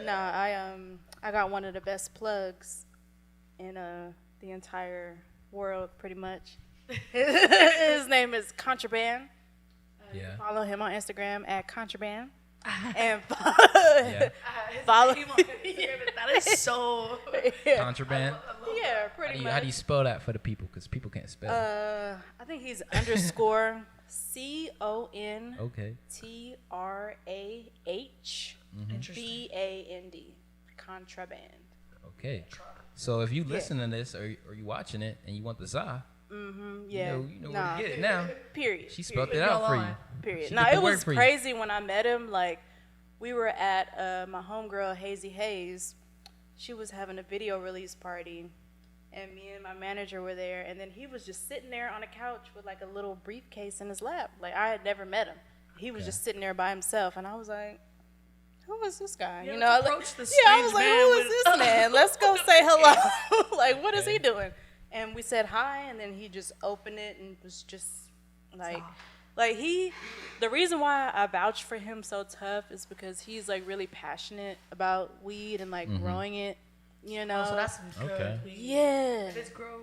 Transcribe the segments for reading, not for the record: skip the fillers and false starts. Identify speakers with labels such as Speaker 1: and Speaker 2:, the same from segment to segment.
Speaker 1: I got one of the best plugs in the entire world, pretty much. His name is Contraband.
Speaker 2: Yeah.
Speaker 1: Follow him on Instagram at Contraband. And
Speaker 3: follow him on Instagram. That is so
Speaker 2: Contraband.
Speaker 1: Yeah, pretty much.
Speaker 2: How do you spell that for the people? Because people can't spell.
Speaker 1: I think he's underscore CONTRAHBAND. Contraband.
Speaker 2: Okay. So if you listen to this or you watching it and you want the za,
Speaker 1: yeah.
Speaker 2: you know where to get it now.
Speaker 1: Period.
Speaker 2: She spelled it out for you.
Speaker 1: Period.
Speaker 2: She
Speaker 1: No,
Speaker 2: did the
Speaker 1: it
Speaker 2: work
Speaker 1: was
Speaker 2: for you.
Speaker 1: crazy when I met him. Like, we were at my homegirl, Hazy Hayes. She was having a video release party, and me and my manager were there, and then he was just sitting there on a couch with, like, a little briefcase in his lap. Like, I had never met him. He was just sitting there by himself, and I was like, who is this guy?
Speaker 3: Yeah,
Speaker 1: you know,
Speaker 3: approach the
Speaker 1: I was like,
Speaker 3: man
Speaker 1: who is
Speaker 3: with-
Speaker 1: this man? Let's go say hello. Like, what is he doing? And we said hi, and then he just opened it and was just like the reason why I vouch for him so tough is because he's like really passionate about weed and like growing it, you know.
Speaker 3: Oh, so that's some good weed.
Speaker 1: Yeah.
Speaker 3: If it's grown.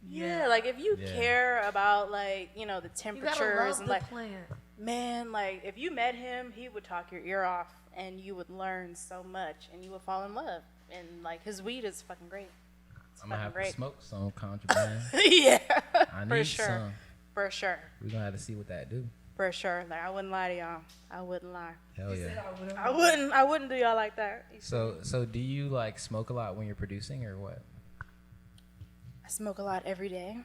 Speaker 1: Yeah, like if you care about like, you know, the temperatures
Speaker 3: You gotta love
Speaker 1: and
Speaker 3: the
Speaker 1: like
Speaker 3: plant.
Speaker 1: man, like if you met him, he would talk your ear off and you would learn so much and you would fall in love. And like his weed is fucking great. It's
Speaker 2: I'm gonna have
Speaker 1: fucking great.
Speaker 2: to smoke some Contraband.
Speaker 1: Yeah.
Speaker 2: I
Speaker 1: For
Speaker 2: need
Speaker 1: sure.
Speaker 2: some.
Speaker 1: For sure.
Speaker 2: We're gonna have to see what that do.
Speaker 1: For sure. Like I wouldn't lie to y'all. I wouldn't lie.
Speaker 2: Hell yeah.
Speaker 1: I wouldn't do y'all like that.
Speaker 2: So do you like smoke a lot when you're producing or what?
Speaker 1: I smoke a lot every day.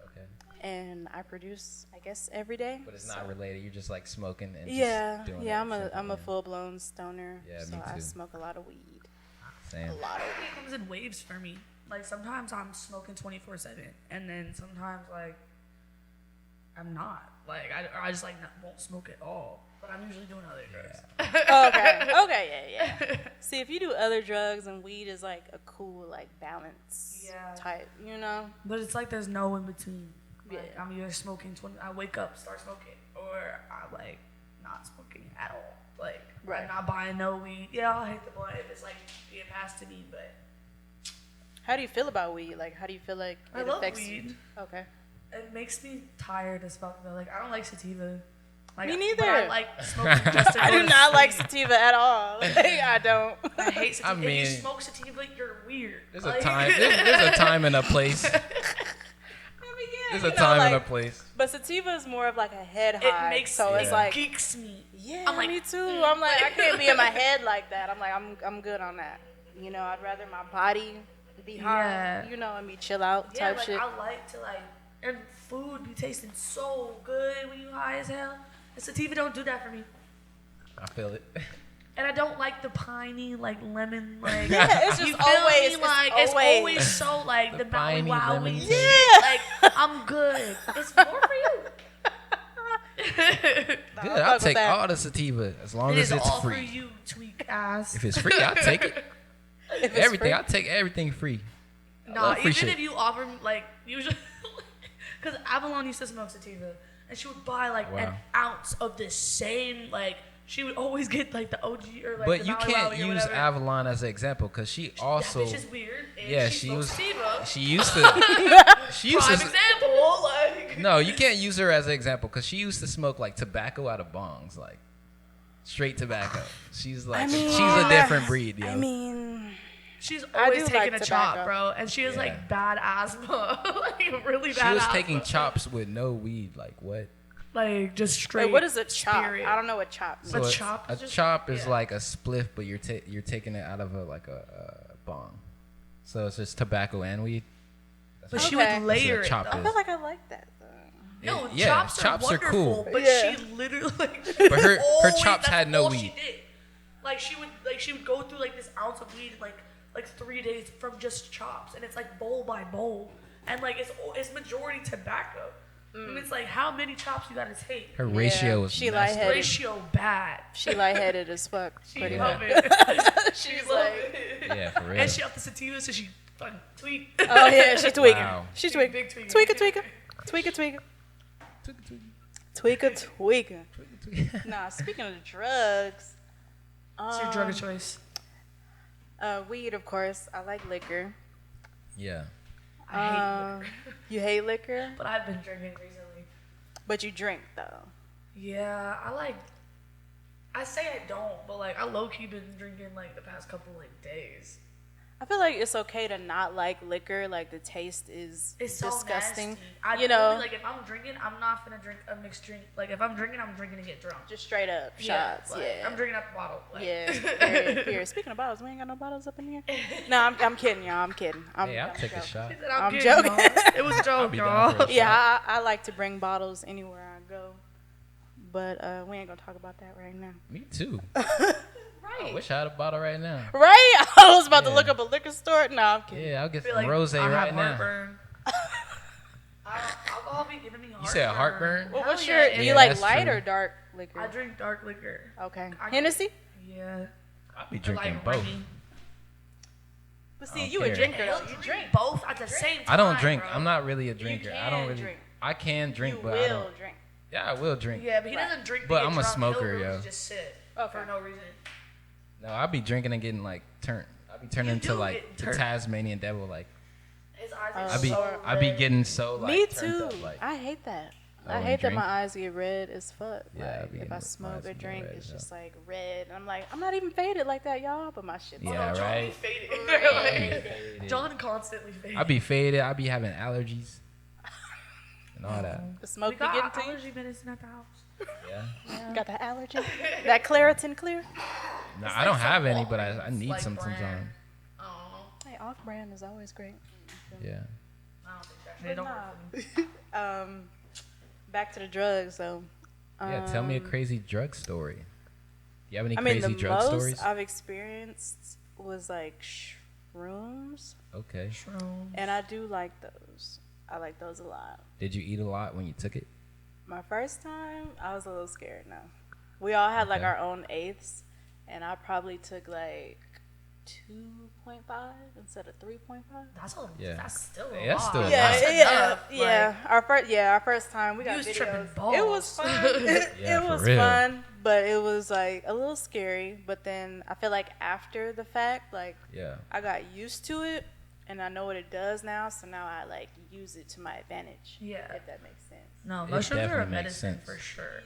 Speaker 2: Okay.
Speaker 1: And I produce, I guess, every day.
Speaker 2: But it's not related. You're just like smoking and
Speaker 1: Yeah,
Speaker 2: just doing
Speaker 1: yeah.
Speaker 2: it
Speaker 1: I'm a full blown stoner.
Speaker 2: Yeah,
Speaker 1: so
Speaker 2: me
Speaker 1: I
Speaker 2: too.
Speaker 1: smoke a lot of weed.
Speaker 2: Same.
Speaker 1: A lot of weed.
Speaker 3: It comes in waves for me. Like sometimes I'm smoking 24/7, and then sometimes like I'm not. Like I just like won't smoke at all. But I'm usually doing other drugs.
Speaker 1: Okay, yeah. See, if you do other drugs and weed is like a cool like balance type, you know.
Speaker 3: But it's like there's no in between.
Speaker 1: Yeah.
Speaker 3: Like, I'm either smoking I wake up, start smoking, or I like not smoking at all. Like I'm not buying no weed. Yeah, I'll hit the blunt if it's like being passed to me, but
Speaker 1: How do you feel about weed? Like, how do you feel like
Speaker 3: I
Speaker 1: it
Speaker 3: love
Speaker 1: affects
Speaker 3: weed.
Speaker 1: you? Okay.
Speaker 3: It makes me tired as fuck though. Like I don't like sativa. Like,
Speaker 1: Me neither.
Speaker 3: But I like smoking just to
Speaker 1: I
Speaker 3: go
Speaker 1: do
Speaker 3: to
Speaker 1: not like
Speaker 3: sleep.
Speaker 1: sativa at all. Like, I don't.
Speaker 3: I hate sativa.
Speaker 2: I mean,
Speaker 3: if you smoke sativa, you're weird.
Speaker 2: There's
Speaker 3: Like-
Speaker 2: a time. There's a time and a place.
Speaker 1: I mean, yeah,
Speaker 2: There's
Speaker 1: you
Speaker 2: a
Speaker 1: know,
Speaker 2: time and a
Speaker 1: like,
Speaker 2: place.
Speaker 1: But sativa is more of like a head
Speaker 3: It
Speaker 1: high.
Speaker 3: makes
Speaker 1: so it's
Speaker 3: it
Speaker 1: like
Speaker 3: geeks me.
Speaker 1: yeah,
Speaker 3: I'm like,
Speaker 1: me too. I'm like I can't be in my head like that. I'm like I'm good on that. You know, I'd rather my body be high.
Speaker 3: Yeah.
Speaker 1: You know, and be chill out
Speaker 3: Yeah,
Speaker 1: type
Speaker 3: like
Speaker 1: shit.
Speaker 3: I like to like, and food be tasting so good when you high as hell. And sativa don't do that for me.
Speaker 2: I feel it.
Speaker 3: And I don't like the piney, like lemon, like
Speaker 1: Yeah, it's
Speaker 3: you
Speaker 1: just
Speaker 3: feel
Speaker 1: always-
Speaker 3: me?
Speaker 1: it's
Speaker 3: Like it's
Speaker 1: always-
Speaker 3: always so like the Maui
Speaker 2: piney lemon
Speaker 3: Wowie.
Speaker 2: taste.
Speaker 3: Yeah, like I'm good. It's more for you.
Speaker 2: Good.
Speaker 1: fuck
Speaker 2: I'll
Speaker 1: with
Speaker 2: take
Speaker 1: that.
Speaker 2: all the sativa as long
Speaker 3: It
Speaker 2: as
Speaker 3: is
Speaker 2: it's
Speaker 3: all for
Speaker 2: free.
Speaker 3: you, tweak ass.
Speaker 2: If it's free, I'll take it.
Speaker 1: If it's
Speaker 2: Everything.
Speaker 1: free.
Speaker 2: I'll take everything free. I
Speaker 3: Nah,
Speaker 2: love free
Speaker 3: even
Speaker 2: shit.
Speaker 3: if you offer me, like, usually, because Avalon used to smoke sativa, and she would buy, like, an
Speaker 2: Wow.
Speaker 3: ounce of the same, like, she would always get, like, the OG or, like,
Speaker 2: But
Speaker 3: the
Speaker 2: you
Speaker 3: Maui
Speaker 2: can't
Speaker 3: Wowie or
Speaker 2: use
Speaker 3: whatever.
Speaker 2: Avalon as an example because she also.
Speaker 3: That bitch is weird, and
Speaker 2: Yeah,
Speaker 3: she
Speaker 2: she
Speaker 3: smokes
Speaker 2: was.
Speaker 3: sativa.
Speaker 2: She used to. She used
Speaker 3: Prime
Speaker 2: to.
Speaker 3: example, like.
Speaker 2: No, you can't use her as an example because she used to smoke like tobacco out of bongs, like straight tobacco. She's like, she's a different breed, yo.
Speaker 1: I mean,
Speaker 3: She's
Speaker 1: I
Speaker 3: always
Speaker 1: do
Speaker 3: taking
Speaker 1: like
Speaker 3: a chop,
Speaker 1: tobacco.
Speaker 3: bro, and she has,
Speaker 2: Yeah.
Speaker 3: like, bad asthma. Like, really
Speaker 2: she
Speaker 3: bad
Speaker 2: was
Speaker 3: asthma.
Speaker 2: taking chops with no weed. Like what?
Speaker 3: Like, just straight.
Speaker 1: wait, what is a chop?
Speaker 3: spirit.
Speaker 1: I don't know what chop means.
Speaker 3: A
Speaker 2: it's-
Speaker 3: chop
Speaker 2: A
Speaker 3: is just-
Speaker 2: chop is
Speaker 3: yeah.
Speaker 2: like a spliff, but you're taking it out of a bong. So it's just tobacco and weed.
Speaker 3: But she
Speaker 1: Okay.
Speaker 3: would layer
Speaker 2: That's
Speaker 3: it,
Speaker 2: what a chop
Speaker 3: though.
Speaker 1: I feel like I like that though.
Speaker 3: No,
Speaker 2: Yeah,
Speaker 3: chops are
Speaker 2: chops are
Speaker 3: wonderful,
Speaker 2: cool.
Speaker 3: but
Speaker 1: Yeah.
Speaker 3: she literally like.
Speaker 2: But her
Speaker 3: always-
Speaker 2: chops
Speaker 3: that's
Speaker 2: had no
Speaker 3: all
Speaker 2: weed.
Speaker 3: She did. Like she would go through like this ounce of weed like 3 days from just chops, and it's like bowl by bowl, and like it's majority tobacco, and it's like how many chops you gotta take.
Speaker 2: Her ratio is
Speaker 1: she
Speaker 2: messed up.
Speaker 1: lightheaded.
Speaker 3: Ratio bad.
Speaker 1: She lightheaded as fuck.
Speaker 3: She
Speaker 1: Pretty
Speaker 3: love
Speaker 1: much.
Speaker 3: it.
Speaker 1: She's
Speaker 3: love
Speaker 1: like,
Speaker 3: it.
Speaker 2: Yeah, for real.
Speaker 3: And she off the sativa, so she fucking tweet.
Speaker 1: oh yeah, she's tweaking.
Speaker 2: Wow.
Speaker 1: She's
Speaker 3: Big
Speaker 1: tweaking.
Speaker 3: tweaker.
Speaker 1: Tweaker. Tweaker. Nah, speaking of drugs,
Speaker 3: What's your drug of choice?
Speaker 1: Weed, of course. I like liquor.
Speaker 2: Yeah.
Speaker 3: I hate liquor.
Speaker 1: You hate liquor,
Speaker 3: But I've been drinking recently.
Speaker 1: but you drink though.
Speaker 3: Yeah, I say I don't, but like I low key been drinking like the past couple like days.
Speaker 1: I feel like it's okay to not like liquor. Like the taste is
Speaker 3: It's so
Speaker 1: disgusting.
Speaker 3: nasty. I
Speaker 1: You know,
Speaker 3: like if I'm drinking, I'm not gonna drink a mixed drink. Like if I'm drinking, I'm drinking to get drunk.
Speaker 1: just straight up
Speaker 3: Yeah,
Speaker 1: shots.
Speaker 3: like,
Speaker 1: Yeah,
Speaker 3: I'm drinking out the bottle. Like.
Speaker 1: yeah. Here. Speaking of bottles, we ain't got no bottles up in here. No, I'm kidding, y'all. I'm kidding.
Speaker 2: Hey, I'll
Speaker 1: I'm
Speaker 2: take a
Speaker 1: joking.
Speaker 2: shot.
Speaker 3: She said,
Speaker 1: I'm
Speaker 3: kidding,
Speaker 1: joking.
Speaker 3: y'all. It was a joke,
Speaker 2: be down for
Speaker 3: y'all.
Speaker 2: a
Speaker 1: Yeah, I like to bring bottles anywhere I go, but we ain't gonna talk about that right now.
Speaker 2: Me too. I
Speaker 1: Right.
Speaker 2: wish I had a bottle right now.
Speaker 1: Right? I was about to
Speaker 2: Yeah.
Speaker 1: look up a liquor store. No, I'm kidding.
Speaker 2: Yeah, I'll get
Speaker 3: I feel
Speaker 2: some
Speaker 3: like
Speaker 2: rose
Speaker 3: I
Speaker 2: right
Speaker 3: have
Speaker 2: now.
Speaker 3: heartburn. Alcohol be giving me heartburn.
Speaker 2: You said heartburn?
Speaker 1: Well, what's
Speaker 3: Hell
Speaker 1: your?
Speaker 3: yeah,
Speaker 1: Do
Speaker 3: it-
Speaker 1: you
Speaker 2: Yeah,
Speaker 1: like
Speaker 2: that's
Speaker 1: light
Speaker 2: true.
Speaker 1: or dark liquor?
Speaker 3: I drink dark liquor.
Speaker 1: Okay.
Speaker 3: I-
Speaker 1: Hennessy?
Speaker 3: Yeah.
Speaker 2: I'll be
Speaker 3: I
Speaker 2: drinking
Speaker 3: like
Speaker 2: both.
Speaker 3: Remy.
Speaker 1: But
Speaker 2: I
Speaker 1: see,
Speaker 2: don't
Speaker 1: you a
Speaker 2: care.
Speaker 1: drinker
Speaker 3: Hell,
Speaker 1: though. You
Speaker 3: you
Speaker 1: drink.
Speaker 3: drink both at the same time.
Speaker 2: I don't drink.
Speaker 3: Bro.
Speaker 2: I'm not really a drinker. I don't
Speaker 1: can
Speaker 2: really.
Speaker 1: drink.
Speaker 2: I can drink,
Speaker 1: You
Speaker 2: but
Speaker 1: will
Speaker 2: I don't.
Speaker 1: drink.
Speaker 2: Yeah, I will drink.
Speaker 3: Yeah, but he
Speaker 1: Right.
Speaker 3: doesn't drink. to
Speaker 2: But
Speaker 3: get
Speaker 2: I'm a
Speaker 3: drunk.
Speaker 2: smoker,
Speaker 3: He'll really
Speaker 2: yo.
Speaker 3: just sit
Speaker 1: Okay.
Speaker 3: for no reason.
Speaker 2: No, I'll be drinking and getting like turned. I'll be turning
Speaker 3: You
Speaker 2: into
Speaker 3: do
Speaker 2: like
Speaker 3: get
Speaker 2: the
Speaker 3: turned.
Speaker 2: Tasmanian devil. Like
Speaker 3: His eyes
Speaker 1: Oh,
Speaker 3: are
Speaker 2: I be,
Speaker 3: so
Speaker 2: I be
Speaker 3: red.
Speaker 2: getting so like.
Speaker 1: Me
Speaker 2: turned
Speaker 1: too.
Speaker 2: Up, like,
Speaker 1: I hate that.
Speaker 2: Oh,
Speaker 1: I
Speaker 2: when
Speaker 1: hate
Speaker 2: you
Speaker 1: that my
Speaker 2: drink?
Speaker 1: eyes get red as fuck.
Speaker 2: Yeah, I
Speaker 1: Like,
Speaker 2: be
Speaker 1: if
Speaker 2: getting
Speaker 1: I
Speaker 2: my
Speaker 1: smoke
Speaker 2: eyes
Speaker 1: or
Speaker 2: get
Speaker 1: drink,
Speaker 2: red
Speaker 1: it's
Speaker 2: as
Speaker 1: just like red. And I'm like, I'm not even faded like that, y'all. But my shit's
Speaker 2: Yeah,
Speaker 3: John
Speaker 2: right.
Speaker 3: be faded.
Speaker 1: Red.
Speaker 3: Like, John constantly faded.
Speaker 2: I be faded. I be having allergies and all that.
Speaker 1: The smoke
Speaker 3: We
Speaker 1: be
Speaker 3: got
Speaker 1: getting to you.
Speaker 3: allergy medicine at the house.
Speaker 2: Yeah.
Speaker 1: Got the allergy. That Claritin Clear.
Speaker 2: No,
Speaker 3: It's
Speaker 2: I don't
Speaker 3: like
Speaker 2: have
Speaker 3: some
Speaker 2: any, but I
Speaker 3: Walgreens,
Speaker 2: need
Speaker 3: like,
Speaker 2: some
Speaker 3: brand.
Speaker 2: sometimes.
Speaker 3: I don't know.
Speaker 1: Hey, off brand is always great.
Speaker 2: Yeah.
Speaker 3: I don't think that
Speaker 1: But
Speaker 3: shit don't work for me.
Speaker 1: Back to the drugs though.
Speaker 2: Yeah. Tell me a crazy drug story. Do you have any
Speaker 1: I mean,
Speaker 2: crazy
Speaker 1: the
Speaker 2: drug
Speaker 1: most
Speaker 2: stories?
Speaker 1: I've experienced was like shrooms,
Speaker 2: Okay.
Speaker 3: Shrooms.
Speaker 1: and I do like those. I like those a lot.
Speaker 2: Did you eat a lot when you took it?
Speaker 1: My first time, I was a little scared. No, we all had like
Speaker 2: Okay.
Speaker 1: our own eighths, and I probably took like 2.5 instead of 3.5.
Speaker 2: Yeah.
Speaker 3: That's still a
Speaker 2: Hey, that's
Speaker 3: lot.
Speaker 2: still a
Speaker 1: Yeah,
Speaker 2: lot.
Speaker 3: That's
Speaker 1: yeah,
Speaker 3: enough.
Speaker 1: yeah. Our first time we
Speaker 3: You
Speaker 1: got
Speaker 3: was
Speaker 1: videos.
Speaker 3: tripping
Speaker 1: It was
Speaker 3: balls.
Speaker 1: fun.
Speaker 2: Yeah,
Speaker 1: It
Speaker 2: for
Speaker 1: was
Speaker 2: real.
Speaker 1: fun, but it was like a little scary. But then I feel like after the fact, like
Speaker 2: Yeah.
Speaker 1: I got used to it, and I know what it does now. So now I like use it to my advantage.
Speaker 3: Yeah.
Speaker 1: if that makes sense.
Speaker 3: No,
Speaker 2: It
Speaker 3: mushrooms are a
Speaker 2: definitely makes
Speaker 3: medicine
Speaker 2: sense.
Speaker 3: for sure.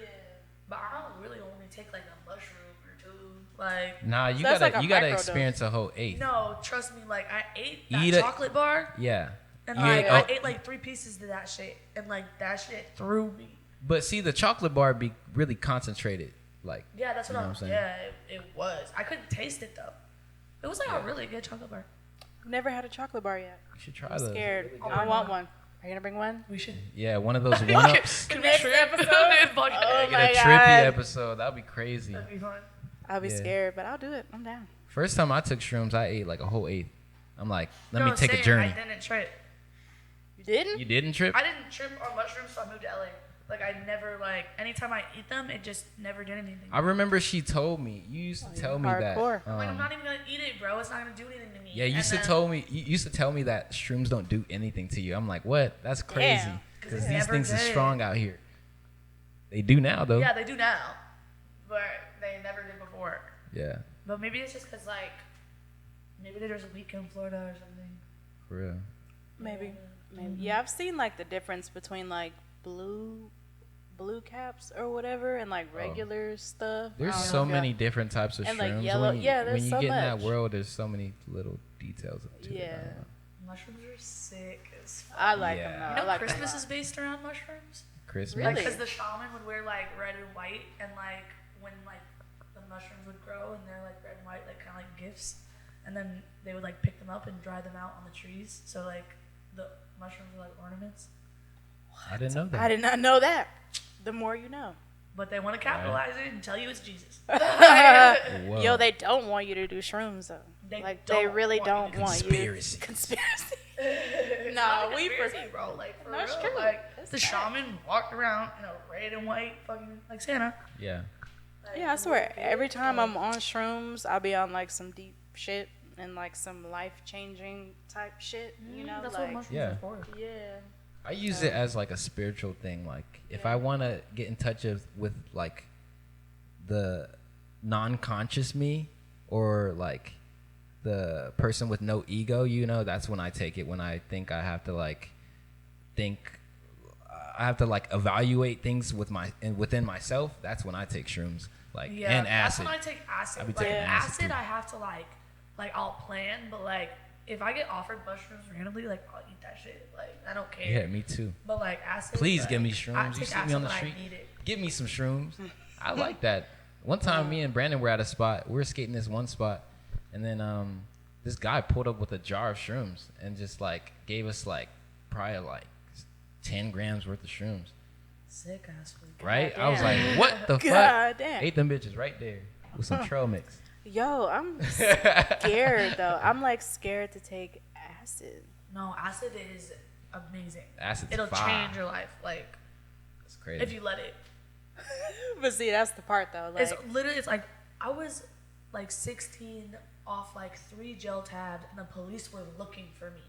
Speaker 3: But I don't really only take like a mushroom or two. Like,
Speaker 2: Nah, you
Speaker 1: So that's
Speaker 2: gotta
Speaker 1: like a
Speaker 2: you gotta
Speaker 1: microdose.
Speaker 2: experience a whole eighth.
Speaker 3: no, trust me. Like, I ate that
Speaker 2: Eat it.
Speaker 3: chocolate bar,
Speaker 2: Yeah.
Speaker 3: and
Speaker 2: You
Speaker 3: like
Speaker 2: ate-
Speaker 3: I
Speaker 2: oh.
Speaker 3: ate like 3 pieces of that shit, and like that shit threw me.
Speaker 2: But see, the chocolate bar be really concentrated. Like,
Speaker 3: Yeah, that's what
Speaker 2: You know
Speaker 3: I'm
Speaker 2: what I'm saying?
Speaker 3: Yeah, it was. I couldn't taste it though. It was like a really good chocolate bar.
Speaker 1: Never had a chocolate bar yet.
Speaker 2: you should try
Speaker 1: I'm
Speaker 2: those.
Speaker 1: scared.
Speaker 2: Really
Speaker 3: I'll
Speaker 2: good.
Speaker 1: I
Speaker 3: bring
Speaker 1: want
Speaker 3: one.
Speaker 1: one. Are you gonna bring one?
Speaker 3: We should.
Speaker 2: Yeah, one of those one-ups.
Speaker 3: Can we
Speaker 1: Next
Speaker 3: trip?
Speaker 1: episode?
Speaker 3: Fuck it.
Speaker 1: Oh
Speaker 2: Get
Speaker 1: my
Speaker 2: a trippy
Speaker 1: God.
Speaker 2: episode. That'd be crazy.
Speaker 3: That'd be fun.
Speaker 1: I'll be
Speaker 2: Yeah.
Speaker 1: scared, but I'll do it. I'm down.
Speaker 2: First time I took shrooms, I ate like a whole eighth. I'm like, let
Speaker 3: No,
Speaker 2: me take
Speaker 3: same.
Speaker 2: a journey.
Speaker 3: I didn't trip.
Speaker 1: You didn't?
Speaker 2: You didn't trip?
Speaker 3: I didn't trip on mushrooms, so I moved to LA. Like, I never, like, anytime I eat them, it just never did anything.
Speaker 2: I remember she told me. You used to tell me that.
Speaker 1: hardcore.
Speaker 3: I'm like, I'm not even gonna eat it, bro. It's not gonna do anything to me.
Speaker 2: Yeah, you
Speaker 3: And
Speaker 2: used to
Speaker 3: then-
Speaker 2: tell me. You used to tell me that shrooms don't do anything to you. I'm like, what? That's crazy.
Speaker 1: Damn.
Speaker 2: Because
Speaker 3: They
Speaker 2: these
Speaker 3: never
Speaker 2: things are
Speaker 3: did.
Speaker 2: strong out here. They do now though.
Speaker 3: Yeah, they do now, but they never did before.
Speaker 2: Yeah,
Speaker 3: But maybe it's just because, like, maybe there's a week in Florida or something.
Speaker 2: for real.
Speaker 1: Maybe. Yeah, I've seen like the difference between like blue caps or whatever and like regular stuff.
Speaker 2: There's
Speaker 1: I don't know
Speaker 2: so
Speaker 1: if y'all-
Speaker 2: many different types of
Speaker 1: And,
Speaker 2: shrooms.
Speaker 1: like, yellow-
Speaker 2: When you,
Speaker 1: yeah, there's
Speaker 2: when you
Speaker 1: so
Speaker 2: get in that
Speaker 1: much.
Speaker 2: world, there's so many little details to it. I
Speaker 1: Yeah.
Speaker 2: don't know.
Speaker 3: Mushrooms are sick as fuck.
Speaker 1: I like
Speaker 2: Yeah.
Speaker 1: them.
Speaker 3: You
Speaker 1: Though.
Speaker 3: know,
Speaker 1: I like
Speaker 3: Christmas
Speaker 1: them.
Speaker 3: is based around mushrooms.
Speaker 2: Christmas.
Speaker 1: Really?
Speaker 3: Because the shaman would wear like red and white, and like when like the mushrooms would grow and they're like red and white, like kind of like gifts, and then they would like pick them up and dry them out on the trees. So like the mushrooms are like ornaments,
Speaker 2: I didn't know that.
Speaker 1: I did not know that. The more you know.
Speaker 3: but they want to capitalize it and tell you it's Jesus.
Speaker 2: Whoa.
Speaker 1: Yo, they don't want you to do shrooms though.
Speaker 3: They
Speaker 1: They
Speaker 3: don't
Speaker 1: really
Speaker 3: want
Speaker 1: don't
Speaker 3: you to
Speaker 1: want
Speaker 2: Conspiracy.
Speaker 1: you. Conspiracy.
Speaker 3: It's
Speaker 1: No,
Speaker 3: not a
Speaker 1: we
Speaker 3: conspiracy, bro. Like for
Speaker 1: No, it's
Speaker 3: real.
Speaker 1: true.
Speaker 3: Like
Speaker 1: It's
Speaker 3: the
Speaker 1: fact.
Speaker 3: shaman walked around in a red and white fucking like Santa.
Speaker 2: Yeah.
Speaker 3: Like,
Speaker 1: Yeah, I swear.
Speaker 3: the
Speaker 1: Every
Speaker 3: little
Speaker 1: time
Speaker 3: kid,
Speaker 1: I'm on shrooms, I'll be on like some deep shit and like some life changing type shit. You know,
Speaker 3: that's
Speaker 1: like
Speaker 3: what mushrooms
Speaker 2: Yeah.
Speaker 3: are for.
Speaker 1: yeah.
Speaker 2: I use it as like a spiritual thing. Like if I want to get in touch with like the non-conscious me or like the person with no ego, you know, that's when I take it. When I think I have to like evaluate things within myself. That's when I take shrooms, like and acid.
Speaker 3: That's when I take acid.
Speaker 2: I be
Speaker 3: Like
Speaker 2: taking acid too.
Speaker 3: I have to like I'll plan, but like if I get offered mushrooms randomly, like I'll eat that shit. Like I don't care.
Speaker 2: Yeah, me too.
Speaker 3: But like acid.
Speaker 2: Please
Speaker 3: like,
Speaker 2: give me
Speaker 3: I
Speaker 2: shrooms. You
Speaker 3: take
Speaker 2: see me
Speaker 3: acid
Speaker 2: on the
Speaker 3: when I
Speaker 2: street,
Speaker 3: need it.
Speaker 2: give me some shrooms. I like that. One time, me and Brandon were at a spot. We were skating this one spot, and then this guy pulled up with a jar of shrooms and just like gave us like probably like 10 grams worth of shrooms.
Speaker 3: Sick ass freak.
Speaker 2: Right?
Speaker 1: God
Speaker 2: I was like,
Speaker 1: damn.
Speaker 2: what the fuck?
Speaker 1: God damn.
Speaker 2: Ate them bitches right there with some trail mix.
Speaker 1: Yo, I'm scared though. I'm like scared to take acid.
Speaker 3: No, acid is amazing.
Speaker 2: Acid's
Speaker 3: It'll
Speaker 2: fire.
Speaker 3: change your life. Like
Speaker 2: That's crazy.
Speaker 3: if you let it.
Speaker 1: But see, that's the part though. Like,
Speaker 3: It's literally, it's like, I was like 16 off like 3 gel tabs and the police were looking for me.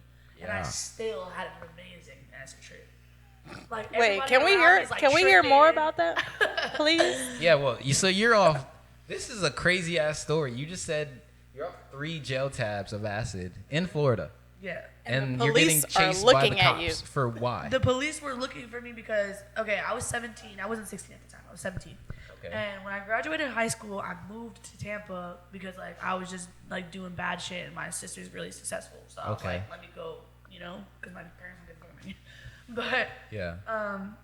Speaker 3: And I
Speaker 2: Yeah.
Speaker 3: still had an amazing acid trip. Like,
Speaker 1: wait,
Speaker 3: everybody
Speaker 1: can we
Speaker 3: around
Speaker 1: hear?
Speaker 3: me is, like,
Speaker 1: Can we hear more
Speaker 3: tripping.
Speaker 1: about that, please?
Speaker 2: Yeah, well, so you're off. This is a crazy ass story. You just said you're off 3 gel tabs of acid in Florida,
Speaker 3: Yeah.
Speaker 2: and
Speaker 1: the
Speaker 2: you're getting
Speaker 1: police are
Speaker 2: chased by the
Speaker 1: looking at you.
Speaker 2: cops for why?
Speaker 3: The police were looking for me because, okay, I was 17. I wasn't 16 at the time. I was 17.
Speaker 2: Okay.
Speaker 3: And when I graduated high school, I moved to Tampa because, like, I was just, like, doing bad shit and my sister's really successful. So I was
Speaker 2: Okay.
Speaker 3: like, let me go, you know, because my parents were going to me. But,
Speaker 2: Yeah.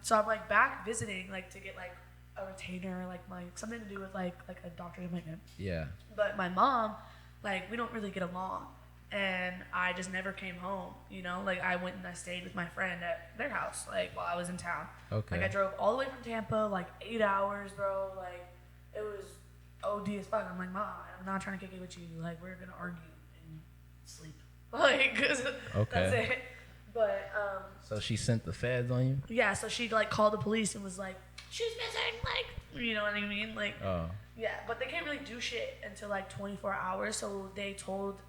Speaker 3: so I'm, like, back visiting, like, to get, like, a retainer, like, something to do with, like a doctor's appointment.
Speaker 2: Yeah.
Speaker 3: But my mom, like, we don't really get along. And I just never came home, you know? Like, I went and I stayed with my friend at their house, like, while I was in town.
Speaker 2: Okay.
Speaker 3: Like, I drove all the way from Tampa, like, 8 hours, bro. Like, it was OD as fuck. I'm like, Mom, I'm not trying to kick it with you. Like, we're going to argue and sleep. Like, 'cause that's it. But,
Speaker 2: So she sent the feds on you?
Speaker 3: yeah, so she, like, called the police and was like, she's missing, like, you know what I mean? Like,
Speaker 2: Oh.
Speaker 3: yeah, but they can't really do shit until like 24 hours. So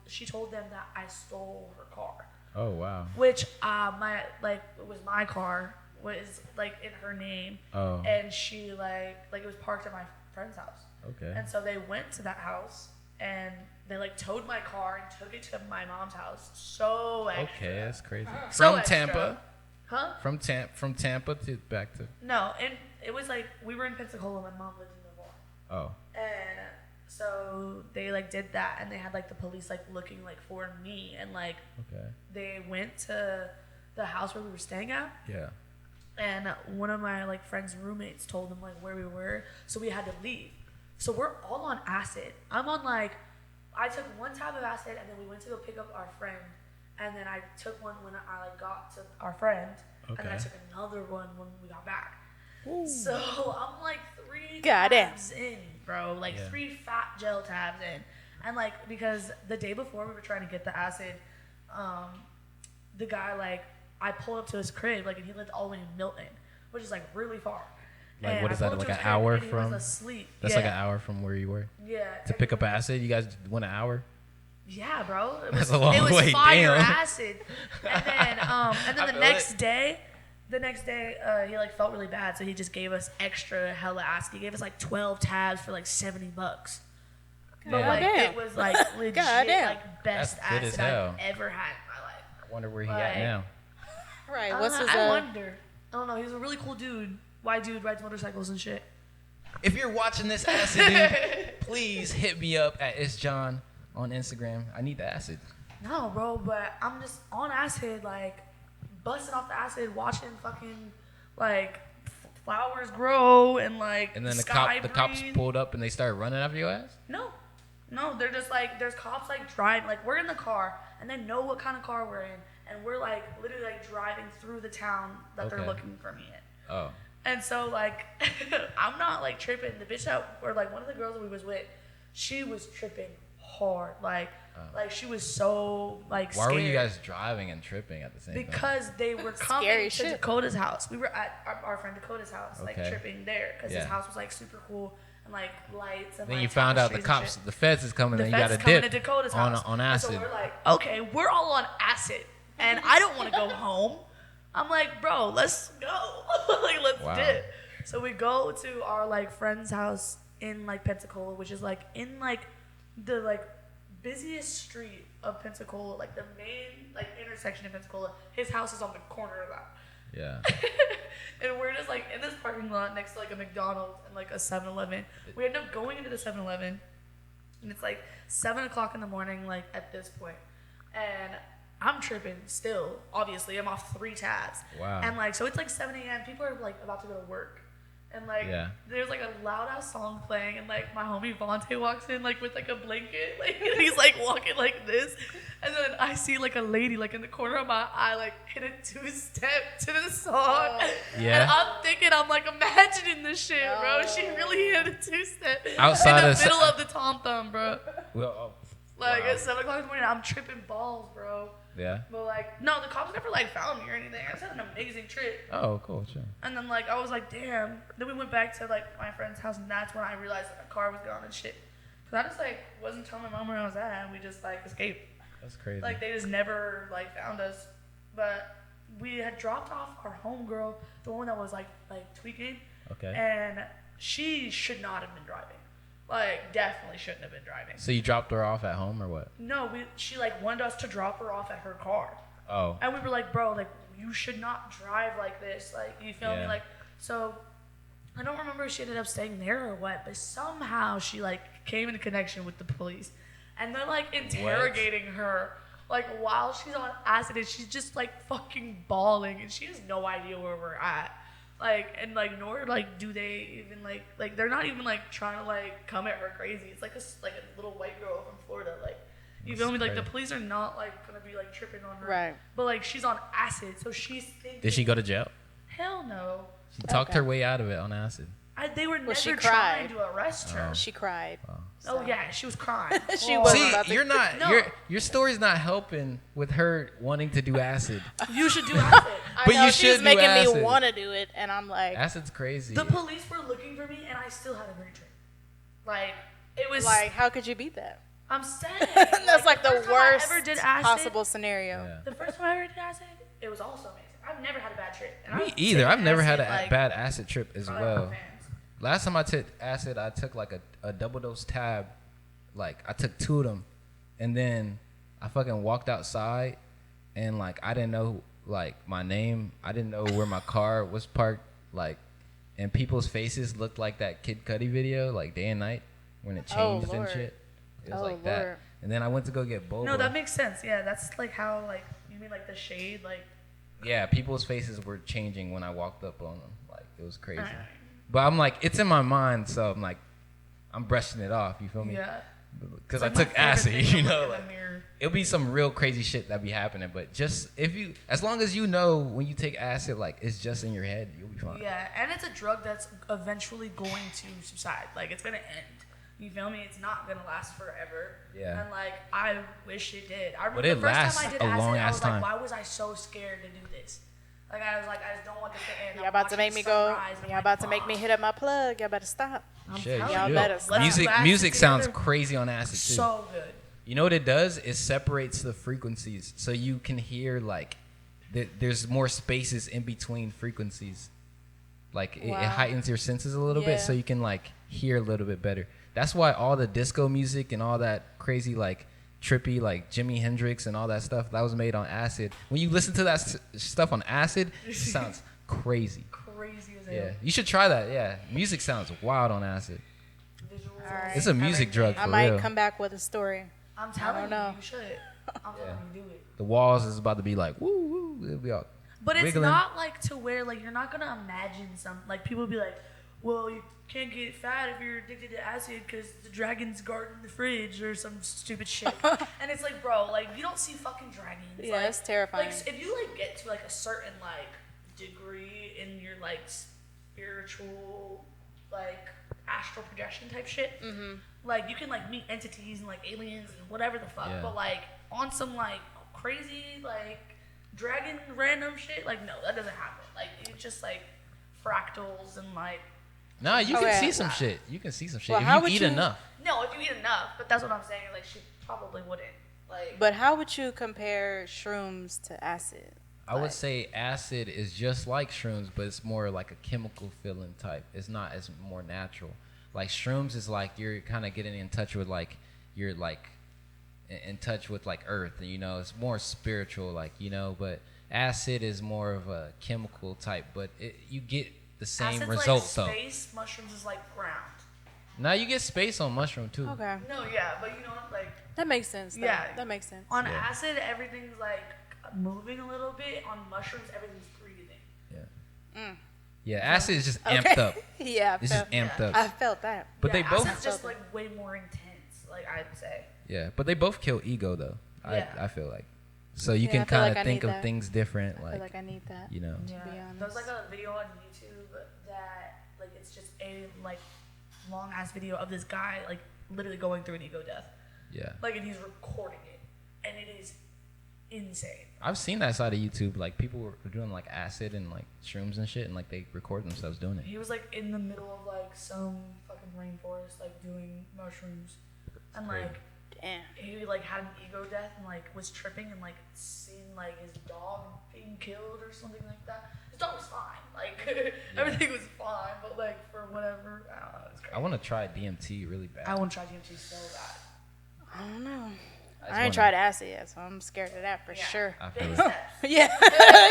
Speaker 3: she told them that I stole her car,
Speaker 2: Oh wow.
Speaker 3: which it was my car, was like in her name,
Speaker 2: Oh.
Speaker 3: and she like it was parked at my friend's house.
Speaker 2: Okay.
Speaker 3: And so they went to that house and they like towed my car and took it to my mom's house. So extra.
Speaker 2: Okay, that's crazy.
Speaker 3: So
Speaker 2: From
Speaker 3: extra.
Speaker 2: Tampa.
Speaker 3: Huh?
Speaker 2: From Tampa to back to.
Speaker 3: No, and it was like we were in Pensacola. My mom lived in Navarre.
Speaker 2: Oh.
Speaker 3: And so they like did that and they had like the police like looking like for me and like
Speaker 2: Okay.
Speaker 3: they went to the house where we were staying at
Speaker 2: Yeah.
Speaker 3: and one of my like friends' roommates told them like where we were, so we had to leave. So we're all on acid. I'm on like I took 1 tab of acid and then we went to go pick up our friend and then I took one when I like got to our friend and then I
Speaker 2: Okay.
Speaker 3: took another one when we got back. So I'm like 3
Speaker 1: Goddamn.
Speaker 3: tabs in, bro. Like
Speaker 2: Yeah.
Speaker 3: 3 fat gel tabs in. And like because the day before we were trying to get the acid, the guy like I pulled up to his crib like and he lived all the way in Milton, which is like really far.
Speaker 2: Like,
Speaker 3: And
Speaker 2: what
Speaker 3: I
Speaker 2: is that,
Speaker 3: pulled up
Speaker 2: like
Speaker 3: to
Speaker 2: an
Speaker 3: his crib,
Speaker 2: hour
Speaker 3: and he was
Speaker 2: from-
Speaker 3: asleep.
Speaker 2: That's
Speaker 3: yeah.
Speaker 2: like an hour from where you were.
Speaker 3: Yeah.
Speaker 2: To pick up acid, you guys went an hour.
Speaker 3: Yeah, bro. It
Speaker 2: That's
Speaker 3: was,
Speaker 2: a long
Speaker 3: it was
Speaker 2: way,
Speaker 3: fire
Speaker 2: damn.
Speaker 3: acid. And then
Speaker 2: I
Speaker 3: the
Speaker 2: feel
Speaker 3: next
Speaker 2: it.
Speaker 3: day, he like felt really bad, so he just gave us extra hella acid. He gave us like 12 tabs for like $70. But like
Speaker 1: Goddamn.
Speaker 3: it was like legit
Speaker 1: Goddamn.
Speaker 3: like best
Speaker 2: That's good as
Speaker 3: acid
Speaker 2: hell.
Speaker 3: I've ever had in my life.
Speaker 2: I wonder where he at
Speaker 3: Like-
Speaker 2: now.
Speaker 1: Right. What's his?
Speaker 3: I wonder. I don't know. He's a really cool dude. White dude, rides motorcycles and shit.
Speaker 2: If you're watching this acid, dude, please hit me up at itsjohn on Instagram. I need the acid.
Speaker 3: No, bro, but I'm just on acid, like busting off the acid, watching fucking like flowers grow and like
Speaker 2: And then the
Speaker 3: sky
Speaker 2: cops
Speaker 3: breathe.
Speaker 2: pulled up and they started running after your ass.
Speaker 3: No, they're just like there's cops like driving, like we're in the car and they know what kind of car we're in, and we're like literally like driving through the town that they're
Speaker 2: Okay.
Speaker 3: looking for me in.
Speaker 2: Oh.
Speaker 3: And so like I'm not like tripping. The bitch that or like one of the girls that we was with, she was tripping hard. Like she was so like
Speaker 2: Why
Speaker 3: scared.
Speaker 2: were you guys driving and tripping at the same time?
Speaker 3: Because they were coming
Speaker 1: Scary
Speaker 3: to
Speaker 1: shit.
Speaker 3: Dakota's house. We were at our friend Dakota's house, like
Speaker 2: Okay.
Speaker 3: tripping there because his
Speaker 2: Yeah.
Speaker 3: house was like super cool and like lights and
Speaker 2: Then
Speaker 3: like
Speaker 2: you found out the
Speaker 3: tapestries and
Speaker 2: cops,
Speaker 3: shit.
Speaker 2: the feds is coming,
Speaker 3: The
Speaker 2: and you got
Speaker 3: feds
Speaker 2: to
Speaker 3: coming
Speaker 2: dip
Speaker 3: to Dakota's
Speaker 2: on
Speaker 3: house.
Speaker 2: on
Speaker 3: And
Speaker 2: acid.
Speaker 3: so we're like, okay, we're all on acid, and I don't want to go home. I'm like, bro, let's go. Like, let's
Speaker 2: Wow.
Speaker 3: dip. So we go to our like friend's house in like Pensacola, which is like in like the like busiest street of Pensacola, like the main like intersection of Pensacola. His house is on the corner of that.
Speaker 2: Yeah.
Speaker 3: And we're just like in this parking lot next to like a McDonald's and like a 7-Eleven. We end up going into the 7-Eleven, and it's like 7 o'clock in the morning, like at this point, and I'm tripping still. Obviously, I'm off 3 tabs.
Speaker 2: Wow.
Speaker 3: And like, so it's like 7 a.m. People are like about to go to work. And like, there's like a loud ass song playing, and like my homie Vontae walks in like with like a blanket, like and he's like walking like this, and then I see like a lady like in the corner of my eye like hit a 2-step to the song.
Speaker 2: Yeah.
Speaker 3: And I'm thinking, I'm like imagining this shit, bro. She really hit a 2-step
Speaker 2: Outside
Speaker 3: in the
Speaker 2: of
Speaker 3: middle of the Tom Thumb, bro.
Speaker 2: Well,
Speaker 3: Like
Speaker 2: wow.
Speaker 3: at 7 o'clock in the morning, I'm tripping balls, bro.
Speaker 2: Yeah.
Speaker 3: But like, no, the cops never like found me or anything. I just had an amazing trip.
Speaker 2: Oh, cool. Sure.
Speaker 3: And then like I was like, damn. Then we went back to like my friend's house, and that's when I realized that my car was gone and shit. Cause I just like wasn't telling my mom where I was at, and we just like escaped.
Speaker 2: That's crazy.
Speaker 3: Like they just never like found us. But we had dropped off our homegirl, the one that was like tweaking.
Speaker 2: Okay.
Speaker 3: And she should not have been driving. Like definitely shouldn't have been driving.
Speaker 2: So you dropped her off at home or what?
Speaker 3: No, she like wanted us to drop her off at her car.
Speaker 2: Oh.
Speaker 3: And we were like, bro, like you should not drive like this. Like you feel me? Like so I don't remember if she ended up staying there or what, but somehow she like came into connection with the police. And they're like interrogating her like while she's on acid, and she's just like fucking bawling, and she has no idea where we're at. Like, and like, nor like do they even like they're not even like trying to like come at her crazy. It's like a little white girl from Florida. Like, you feel me? Like the police are not like gonna be like tripping on her.
Speaker 1: Right.
Speaker 3: But like she's on acid, so she's thinking.
Speaker 2: Did she go to jail?
Speaker 3: Hell no.
Speaker 2: She talked her way out of it on acid.
Speaker 3: They were never
Speaker 1: she
Speaker 3: trying
Speaker 1: cried.
Speaker 3: to arrest her.
Speaker 1: She cried.
Speaker 3: Oh yeah, she was crying.
Speaker 1: She was.
Speaker 2: See,
Speaker 1: about to-
Speaker 2: you're not.
Speaker 3: No.
Speaker 2: Your story's not helping with her wanting to do acid.
Speaker 3: You should do acid.
Speaker 1: I
Speaker 2: But
Speaker 1: know,
Speaker 2: you
Speaker 1: she's
Speaker 2: should do
Speaker 1: making
Speaker 2: acid.
Speaker 1: me want to do it, and I'm like,
Speaker 2: Acid's crazy.
Speaker 3: The police were looking for me, and I still had a great trip. Like it was.
Speaker 1: how could you beat that?
Speaker 3: I'm saying.
Speaker 1: That's like the
Speaker 3: first time I
Speaker 1: worst
Speaker 3: ever did acid,
Speaker 1: possible scenario.
Speaker 2: Yeah.
Speaker 3: The first time I ever did acid, it was also amazing. I've never had a bad trip. And
Speaker 2: Me
Speaker 3: I've
Speaker 2: either.
Speaker 3: taken
Speaker 2: I've never had a
Speaker 3: acid, like,
Speaker 2: bad acid trip as
Speaker 3: probably
Speaker 2: well.
Speaker 3: my fans.
Speaker 2: Last time I took acid, I took like a double dose tab. Like I took 2 of them, and then I fucking walked outside, and like I didn't know like my name. I didn't know where my car was parked. Like, and people's faces looked like that Kid Cudi video, like Day and Night, when it changed and
Speaker 1: Lord.
Speaker 2: shit. It was
Speaker 1: Oh,
Speaker 2: like that.
Speaker 1: Lord.
Speaker 2: And then I went to go get boba.
Speaker 3: No, that makes sense. Yeah, that's like how like you mean like the shade like.
Speaker 2: Yeah, people's faces were changing when I walked up on them. Like it was crazy.
Speaker 3: Alright.
Speaker 2: But I'm like, it's in my mind, so I'm like, I'm brushing it off. You feel me?
Speaker 3: Yeah.
Speaker 2: Because
Speaker 3: It's
Speaker 2: I
Speaker 3: like
Speaker 2: took
Speaker 3: my favorite
Speaker 2: acid,
Speaker 3: thing to
Speaker 2: you know.
Speaker 3: look in
Speaker 2: Like,
Speaker 3: the mirror.
Speaker 2: it'll be some real crazy shit that be happening. But just as long as you know when you take acid, like it's just in your head, you'll be fine.
Speaker 3: Yeah, and it's a drug that's eventually going to subside. Like it's gonna end. You feel me? It's not gonna last forever.
Speaker 2: Yeah.
Speaker 3: And like I wish it did. I remember
Speaker 2: But it
Speaker 3: the first
Speaker 2: lasts
Speaker 3: time I did
Speaker 2: a
Speaker 3: acid,
Speaker 2: long
Speaker 3: I
Speaker 2: ass
Speaker 3: was
Speaker 2: time.
Speaker 3: like, why was I so scared to do this? Like I was like, I just don't want this to end.
Speaker 1: Y'all
Speaker 3: I'm
Speaker 1: about to
Speaker 3: watching
Speaker 1: make
Speaker 3: the
Speaker 1: me go.
Speaker 3: sunrise, and
Speaker 1: Y'all
Speaker 3: I'm
Speaker 1: about to
Speaker 3: like,
Speaker 1: make me hit up my plug. Y'all better stop.
Speaker 3: I'm
Speaker 2: Shit,
Speaker 3: telling
Speaker 1: Y'all
Speaker 3: you.
Speaker 1: better
Speaker 3: Let's
Speaker 1: stop.
Speaker 3: do
Speaker 2: Music
Speaker 3: acid
Speaker 2: sounds
Speaker 3: together.
Speaker 2: crazy on acid too.
Speaker 3: So good.
Speaker 2: You know what it does? It separates the frequencies, so you can hear like there's more spaces in between frequencies. Like it
Speaker 1: Wow.
Speaker 2: heightens your senses a little bit,
Speaker 1: Yeah.
Speaker 2: so you can like hear a little bit better. That's why all the disco music and all that crazy like trippy like Jimi Hendrix and all that stuff that was made on acid. When you listen to that stuff on acid, it sounds crazy.
Speaker 3: Crazy as hell.
Speaker 2: Yeah, you should try that. Yeah, music sounds wild on acid.
Speaker 3: Visuals.
Speaker 1: All right.
Speaker 2: It's a music drug
Speaker 1: I
Speaker 2: for
Speaker 1: might
Speaker 2: real.
Speaker 1: come back with a story.
Speaker 3: I'm telling
Speaker 1: don't know.
Speaker 3: you should. I'm telling you, do it.
Speaker 2: The walls is about to be like woo woo. It'll be all
Speaker 3: But it's
Speaker 2: wiggling.
Speaker 3: not like to where like you're not gonna imagine some like people be like, well, you can't get fat if you're addicted to acid because the dragons guarding the fridge or some stupid shit. And it's like, bro, like you don't see fucking dragons.
Speaker 1: Yeah,
Speaker 3: like,
Speaker 1: it's terrifying.
Speaker 3: Like if you like get to like a certain like degree in your like spiritual like astral projection type shit, like you can like meet entities and like aliens and whatever the fuck.
Speaker 2: Yeah.
Speaker 3: But like on some like crazy like dragon random shit, like no, that doesn't happen. Like it's just like fractals and like
Speaker 2: Nah, you can
Speaker 1: Okay.
Speaker 2: see some shit. You can see some shit
Speaker 1: Well, how
Speaker 2: if
Speaker 1: would
Speaker 2: you eat
Speaker 1: you-
Speaker 2: enough.
Speaker 3: no, if you eat enough. But that's what I'm saying. Like she probably wouldn't. Like
Speaker 1: But how would you compare shrooms to acid?
Speaker 2: I would say acid is just like shrooms, but it's more like a chemical feeling type. It's not as more natural. Like shrooms is like you're kind of getting in touch with like your like in touch with like earth, you know. It's more spiritual, like, you know. But acid is more of a chemical type, but you get the same
Speaker 3: Acid's
Speaker 2: results
Speaker 3: like
Speaker 2: though.
Speaker 3: space, mushrooms is like ground.
Speaker 2: Now you get space on mushroom too.
Speaker 1: Okay.
Speaker 3: No, yeah, but you know, like
Speaker 1: That makes sense. Though.
Speaker 3: Yeah.
Speaker 1: That makes sense.
Speaker 3: on
Speaker 2: Yeah.
Speaker 3: acid, everything's like moving a little bit. On mushrooms, everything's breathing.
Speaker 2: Yeah, acid is just amped up.
Speaker 1: Yeah,
Speaker 2: It's just amped up.
Speaker 1: I felt that.
Speaker 2: But they both,
Speaker 3: Acid's just like way more intense. Like I'd say.
Speaker 2: yeah, but they both kill ego though.
Speaker 3: Yeah.
Speaker 2: I feel like, so you
Speaker 1: Yeah,
Speaker 2: can
Speaker 1: I feel
Speaker 2: kind
Speaker 1: like I
Speaker 2: of think
Speaker 1: need
Speaker 2: of
Speaker 1: that.
Speaker 2: things different,
Speaker 1: I
Speaker 2: like,
Speaker 1: feel like I need that.
Speaker 2: you know.
Speaker 3: Yeah.
Speaker 1: be honest.
Speaker 3: There's like a video on YouTube that like it's just a like long ass video of this guy like literally going through an ego death.
Speaker 2: Yeah,
Speaker 3: Like and he's recording it, and it is insane.
Speaker 2: I've seen that side of YouTube. Like people were doing like acid and like shrooms and shit, and like they record themselves doing it.
Speaker 3: He was like in the middle of like some fucking rainforest, like doing mushrooms, and
Speaker 2: crazy.
Speaker 3: like
Speaker 1: Damn.
Speaker 3: he like had an ego death and like was tripping and like seen like his dog being killed or something like that. His dog was fine, like everything was fine, but like for whatever, I don't know, it's crazy.
Speaker 2: I want to try DMT really bad.
Speaker 3: I want to try DMT so bad.
Speaker 1: I don't know.
Speaker 2: just
Speaker 1: I ain't
Speaker 2: wanna-
Speaker 1: tried acid yet, so I'm scared of that for
Speaker 3: Yeah.
Speaker 1: sure.
Speaker 2: I feel
Speaker 3: Baby
Speaker 2: it.
Speaker 3: steps.
Speaker 1: Yeah,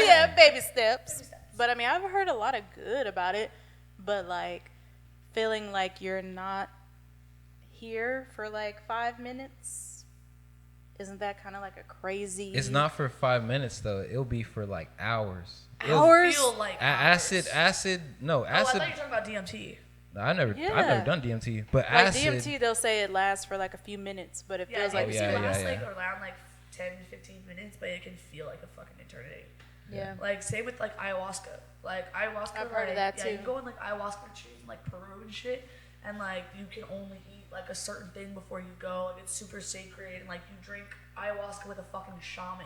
Speaker 1: yeah, baby steps.
Speaker 3: Baby steps.
Speaker 1: But I mean, I've heard a lot of good about it, but like feeling like you're not here for like 5 minutes, isn't that kind of like a crazy?
Speaker 2: It's not for 5 minutes though. It'll be for like hours.
Speaker 1: Hours?
Speaker 3: Feel like
Speaker 2: Acid.
Speaker 3: Oh, I
Speaker 2: Acid.
Speaker 3: thought you were talking about DMT.
Speaker 2: I've never
Speaker 1: Yeah.
Speaker 2: done DMT, but
Speaker 1: Like
Speaker 2: acid.
Speaker 1: DMT, they'll say it lasts for like a few minutes, but it
Speaker 3: Yeah,
Speaker 1: feels like
Speaker 3: DMT
Speaker 2: yeah,
Speaker 3: lasts
Speaker 2: yeah,
Speaker 3: like
Speaker 2: yeah.
Speaker 3: around like 10 to 15 minutes, but it can feel like a fucking eternity.
Speaker 1: yeah.
Speaker 3: Like same with like ayahuasca. Like ayahuasca,
Speaker 1: I've heard of
Speaker 3: like,
Speaker 1: that,
Speaker 3: yeah,
Speaker 1: too.
Speaker 3: you can go in like ayahuasca retreats in like Peru and shit, and like you can only eat like a certain thing before you go. Like it's super sacred, and like you drink ayahuasca with a fucking shaman,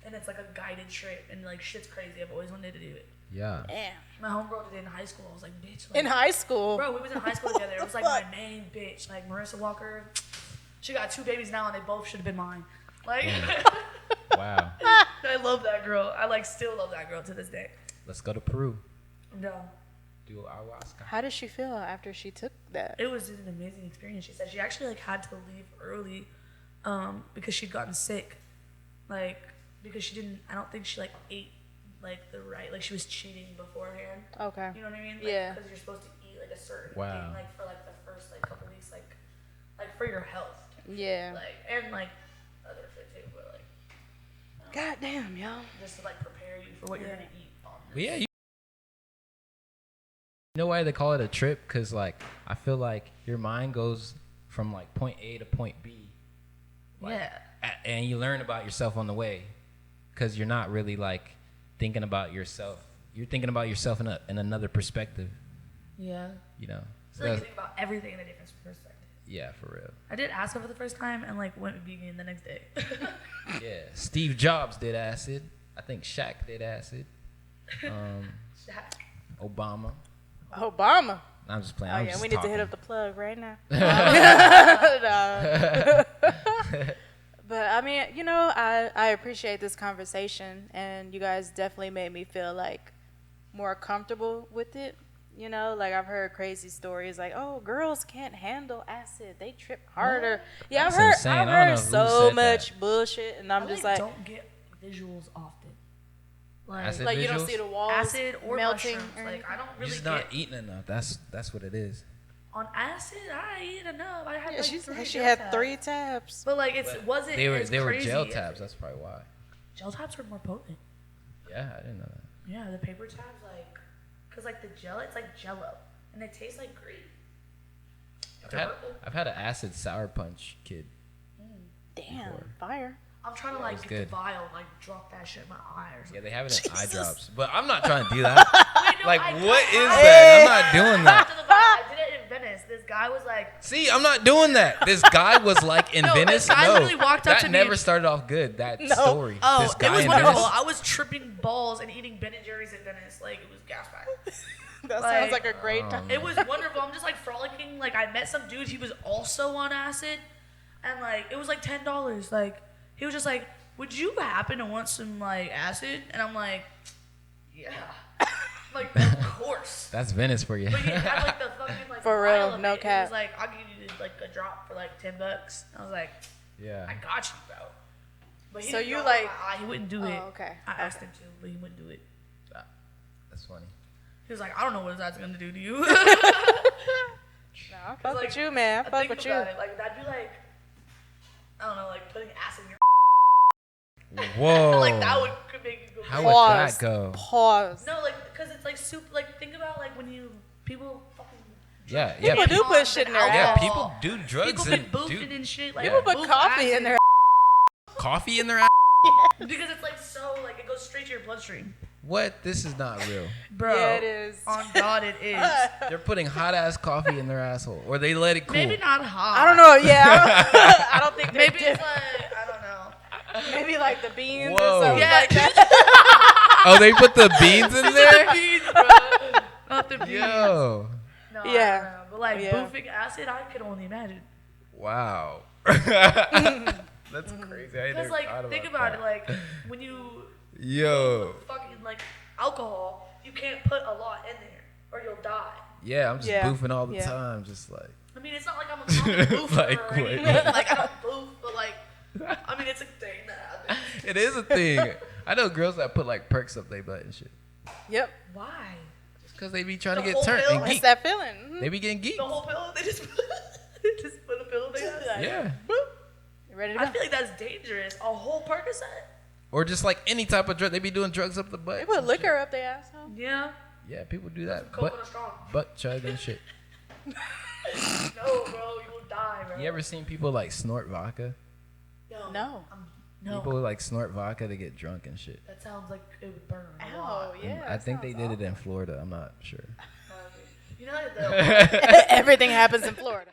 Speaker 3: and it's like a guided trip, and like shit's crazy. I've always wanted to do it.
Speaker 2: Yeah.
Speaker 1: Damn.
Speaker 3: My homegirl did it in high school. I was like, bitch. Like,
Speaker 1: In high school.
Speaker 3: bro, we was in high school together. It was like my main bitch. Like Marissa Walker, she got 2 babies now, and they both should have been mine. Like,
Speaker 2: Wow.
Speaker 3: I love that girl. I like still love that girl to this day.
Speaker 2: Let's go to Peru.
Speaker 3: No,
Speaker 2: Do ayahuasca.
Speaker 1: How did she feel after she took that?
Speaker 3: it was an amazing experience. She said she actually like had to leave early, because she'd gotten sick, like because she didn't. I don't think she like ate like the right. Like she was cheating beforehand.
Speaker 1: Okay.
Speaker 3: You know what I mean? Like,
Speaker 1: Yeah.
Speaker 3: Because you're supposed to eat like a certain
Speaker 2: Wow.
Speaker 3: thing like for like the first like couple weeks, like for your health.
Speaker 1: Yeah.
Speaker 3: Like and like other shit too, but like
Speaker 1: God damn, y'all.
Speaker 3: just to like prepare you for what you're
Speaker 1: Yeah.
Speaker 3: gonna eat. On
Speaker 2: But yeah, you know why they call it a trip? Because like I feel like your mind goes from like point A to point B. Like,
Speaker 3: yeah.
Speaker 2: And you learn about yourself on the way, because you're not really like thinking about yourself. You're thinking about yourself in another perspective.
Speaker 3: Yeah.
Speaker 2: You know.
Speaker 3: So like, you think about everything in a different perspective.
Speaker 2: Yeah, for real.
Speaker 3: I did acid for the first time and like went vegan the next day.
Speaker 2: Yeah. Steve Jobs did acid. I think Shaq did acid.
Speaker 3: Shaq.
Speaker 2: Obama.
Speaker 1: Obama.
Speaker 2: I'm just playing.
Speaker 1: Oh
Speaker 2: I'm
Speaker 1: yeah,
Speaker 2: just
Speaker 1: we need to hit
Speaker 2: talking.
Speaker 1: up the plug right now. No. But I mean, you know, I appreciate this conversation, and you guys definitely made me feel like more comfortable with it. You know, like I've heard crazy stories like, oh, girls can't handle acid; they trip harder. Yeah,
Speaker 2: That's
Speaker 1: I've heard
Speaker 2: insane.
Speaker 1: I've
Speaker 2: I don't know
Speaker 1: heard
Speaker 2: who
Speaker 1: so
Speaker 2: said
Speaker 1: much bullshit, and I'm
Speaker 3: I
Speaker 1: just
Speaker 3: like,
Speaker 1: like,
Speaker 3: don't get visuals often. Like
Speaker 2: Acid
Speaker 1: like you don't
Speaker 2: visuals?
Speaker 1: see the walls
Speaker 3: acid or
Speaker 1: melting.
Speaker 3: mushrooms.
Speaker 1: Or
Speaker 3: Like I don't
Speaker 2: You're
Speaker 3: really
Speaker 2: just
Speaker 3: get
Speaker 2: not eating enough. That's what it is.
Speaker 3: on acid. I eat enough. I had
Speaker 1: yeah,
Speaker 3: like
Speaker 1: she
Speaker 3: 3
Speaker 1: said she
Speaker 3: gel
Speaker 1: had
Speaker 3: tabs.
Speaker 1: 3 tabs.
Speaker 3: But like it wasn't.
Speaker 2: They were
Speaker 3: as
Speaker 2: they were
Speaker 3: crazy
Speaker 2: gel
Speaker 3: as-
Speaker 2: tabs. That's probably why.
Speaker 3: Gel tabs were more potent.
Speaker 2: Yeah, I didn't know that.
Speaker 3: Yeah, the paper tabs like, cause like the gel, it's like Jello, and it tastes like green.
Speaker 2: I've had an acid sour punch kid.
Speaker 1: Damn,
Speaker 2: Before.
Speaker 1: fire.
Speaker 3: I'm trying to
Speaker 2: That
Speaker 3: like
Speaker 2: was
Speaker 3: get
Speaker 2: good.
Speaker 3: the vial, and, like drop that shit in my eye or
Speaker 2: Yeah,
Speaker 3: something.
Speaker 2: they have it in eye
Speaker 1: Jesus.
Speaker 2: drops, but I'm not trying to do that.
Speaker 3: Wait, no,
Speaker 2: Like,
Speaker 3: I
Speaker 2: what
Speaker 3: got
Speaker 2: is
Speaker 3: mine.
Speaker 2: that? I'm not doing that.
Speaker 3: After the vial, I did it in Venice. This guy was like,
Speaker 2: See, I'm not doing that. This guy was like in
Speaker 3: No,
Speaker 2: Venice.
Speaker 3: this guy
Speaker 2: No,
Speaker 3: literally walked up
Speaker 2: that
Speaker 3: to me
Speaker 2: never
Speaker 3: and-
Speaker 2: started off good. That
Speaker 1: No.
Speaker 2: story.
Speaker 3: oh,
Speaker 2: This
Speaker 3: it
Speaker 2: guy
Speaker 3: was
Speaker 2: in
Speaker 3: wonderful.
Speaker 2: Venice.
Speaker 3: I was tripping balls and eating Ben and Jerry's in Venice. Like it was gas packed.
Speaker 1: That
Speaker 3: Like,
Speaker 1: sounds like a great time.
Speaker 3: It was wonderful. I'm just like frolicking. Like I met some dude. He was also on acid, and like it was like $10. Like he was just like, "Would you happen to want some like acid?" And I'm like, "Yeah." Like of course.
Speaker 2: That's Venice for you.
Speaker 3: But he had like the fucking like
Speaker 1: For
Speaker 3: vial
Speaker 1: real,
Speaker 3: of
Speaker 1: no
Speaker 3: it. It
Speaker 1: cap.
Speaker 3: was like I'll give you like a drop for like $10. I was like,
Speaker 2: Yeah.
Speaker 3: I got you, bro. But he
Speaker 1: So
Speaker 3: didn't
Speaker 1: you
Speaker 3: know
Speaker 1: like-
Speaker 3: my eye. He wouldn't do it.
Speaker 1: okay.
Speaker 3: I asked him to, but he wouldn't do it.
Speaker 2: That's funny.
Speaker 3: He was like, I don't know what that's gonna do to you.
Speaker 1: No, I fuck
Speaker 3: like,
Speaker 1: with you, man. I fuck
Speaker 3: think
Speaker 1: with you.
Speaker 3: about it, like that'd be like, I don't know, like putting acid in your.
Speaker 2: Whoa.
Speaker 3: Like that would could make you go.
Speaker 2: How
Speaker 3: crazy.
Speaker 2: would
Speaker 1: Pause.
Speaker 2: that go?
Speaker 1: Pause.
Speaker 3: No, like because it's like soup. Like think about like when you people fucking.
Speaker 2: Yeah,
Speaker 1: People
Speaker 2: yeah.
Speaker 1: do put shit in their
Speaker 2: Yeah,
Speaker 1: ass.
Speaker 2: people do drugs
Speaker 3: People been
Speaker 2: and
Speaker 3: boofing
Speaker 2: do
Speaker 3: and shit. Like
Speaker 2: People
Speaker 1: Put
Speaker 3: boof
Speaker 1: coffee in
Speaker 3: acid.
Speaker 1: their
Speaker 2: coffee in their ass.
Speaker 3: Because it's like so like it goes straight to your bloodstream.
Speaker 2: What? This is not real.
Speaker 3: Bro.
Speaker 1: Yeah, it is.
Speaker 3: On God, it is.
Speaker 2: They're putting hot ass coffee in their asshole, or they let it cool.
Speaker 3: Maybe not hot.
Speaker 1: I don't know. Yeah, I don't think
Speaker 3: Maybe
Speaker 1: they're
Speaker 3: it's like I don't know.
Speaker 1: maybe like the beans
Speaker 2: Whoa.
Speaker 1: or something
Speaker 3: Yeah.
Speaker 1: like that.
Speaker 2: Oh, they put the beans in there.
Speaker 3: Beans, bro. Not the beans.
Speaker 2: Yo.
Speaker 3: No,
Speaker 1: Yeah.
Speaker 3: I don't know. But like
Speaker 1: Yeah.
Speaker 3: boofing acid, I could only imagine.
Speaker 2: Wow. That's crazy. I
Speaker 3: Because
Speaker 2: never
Speaker 3: like
Speaker 2: thought
Speaker 3: think
Speaker 2: about
Speaker 3: about
Speaker 2: that.
Speaker 3: it, like when you
Speaker 2: Yo.
Speaker 3: fucking like alcohol, you can't put a lot in there or you'll die.
Speaker 2: Yeah, I'm just
Speaker 1: Yeah.
Speaker 2: boofing all the
Speaker 1: Yeah.
Speaker 2: time, just like.
Speaker 3: I mean, it's not like I'm a common boofer
Speaker 2: Like,
Speaker 3: or
Speaker 2: what?
Speaker 3: anything. Like I don't boof, but like I mean, it's a thing that happens.
Speaker 2: It is a thing. I know girls that put like perks up their butt and shit.
Speaker 1: Yep,
Speaker 3: Why?
Speaker 2: Just because they be trying
Speaker 3: The
Speaker 2: to get
Speaker 3: whole
Speaker 2: turned
Speaker 3: pill?
Speaker 2: and
Speaker 1: it's
Speaker 2: geek.
Speaker 1: that feeling. Mhm.
Speaker 2: They be getting geeked.
Speaker 3: The whole pill? They just put a pill there.
Speaker 2: Yeah.
Speaker 1: You ready to
Speaker 3: I
Speaker 1: go?
Speaker 3: feel like that's dangerous. A whole Percocet?
Speaker 2: Or just like any type of drug. They be doing drugs up the butt.
Speaker 1: They put
Speaker 2: and
Speaker 1: liquor up their asshole.
Speaker 3: Yeah.
Speaker 2: shit. Yeah, people do that.
Speaker 3: Coconut strong.
Speaker 2: Butt chug and shit.
Speaker 3: No, bro, you will die, bro.
Speaker 2: You ever seen people like snort vodka?
Speaker 1: No.
Speaker 3: No.
Speaker 2: People like snort vodka to get drunk and shit.
Speaker 3: That sounds like it would burn. A
Speaker 1: Ow,
Speaker 3: lot.
Speaker 1: yeah.
Speaker 2: I think they did it in Florida. I'm not sure.
Speaker 3: You know, like the
Speaker 1: Everything happens in Florida.